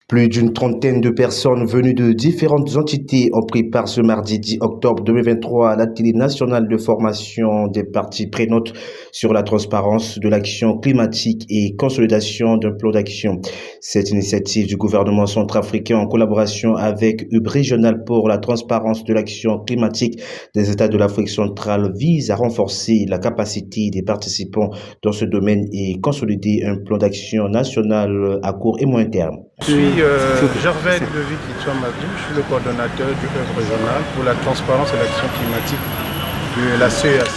Plus d'une trentaine de personnes venues de différentes entités ont pris part ce mardi 10 octobre 2023 à l'atelier national de formation des parties prenantes sur la transparence de l'action climatique et consolidation d'un plan d'action. Cette initiative du gouvernement centrafricain en collaboration avec UB Régional pour la transparence de l'action climatique des États de l'Afrique centrale vise à renforcer la capacité des participants dans ce domaine et consolider un plan d'action national à court et moyen terme. Je suis Gervais Ludovic Kitsoamadou, je suis le coordonnateur du UB Régional pour la transparence et l'action climatique de la CEAC.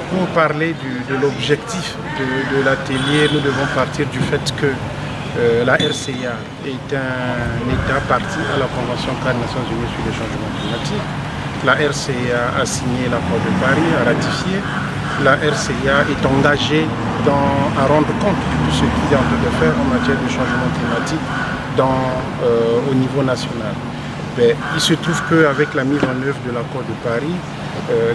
Pour parler de l'objectif de l'atelier, nous devons partir du fait que la RCA est un État parti à la Convention cadre des Nations Unies sur les changements climatiques. La RCA a signé l'accord de Paris, a ratifié. La RCA est engagée à rendre compte de tout ce qu'il est en train de faire en matière de changement climatique au niveau national. Il se trouve qu'avec la mise en œuvre de l'accord de Paris,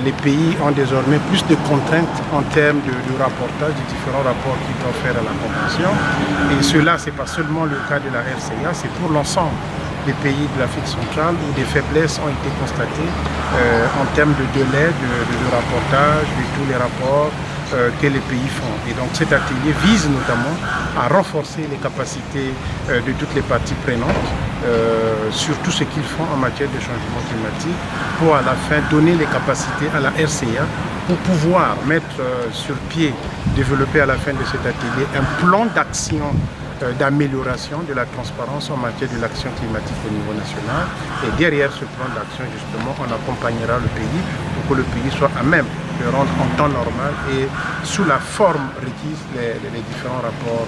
les pays ont désormais plus de contraintes en termes de rapportage des différents rapports qu'ils doivent faire à la Convention. Et cela, ce n'est pas seulement le cas de la RCA, c'est pour l'ensemble des pays de l'Afrique centrale où des faiblesses ont été constatées en termes de délai de rapportage de tous les rapports que les pays font. Et donc cet atelier vise notamment à renforcer les capacités de toutes les parties prenantes sur tout ce qu'ils font en matière de changement climatique pour à la fin donner les capacités à la RCA pour pouvoir mettre sur pied, développer à la fin de cet atelier un plan d'action d'amélioration de la transparence en matière de l'action climatique au niveau national. Et derrière ce plan d'action, justement, on accompagnera le pays pour que le pays soit à même de rendre en temps normal et sous la forme requise les différents rapports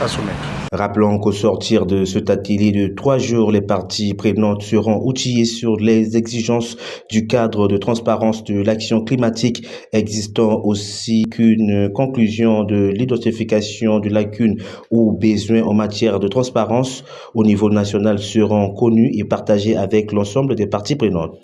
à soumettre. Rappelons qu'au sortir de cet atelier de 3 jours, les parties prenantes seront outillées sur les exigences du cadre de transparence de l'action climatique existant, aussi qu'une conclusion de l'identification de lacunes ou besoins en matière de transparence au niveau national seront connus et partagés avec l'ensemble des parties prenantes.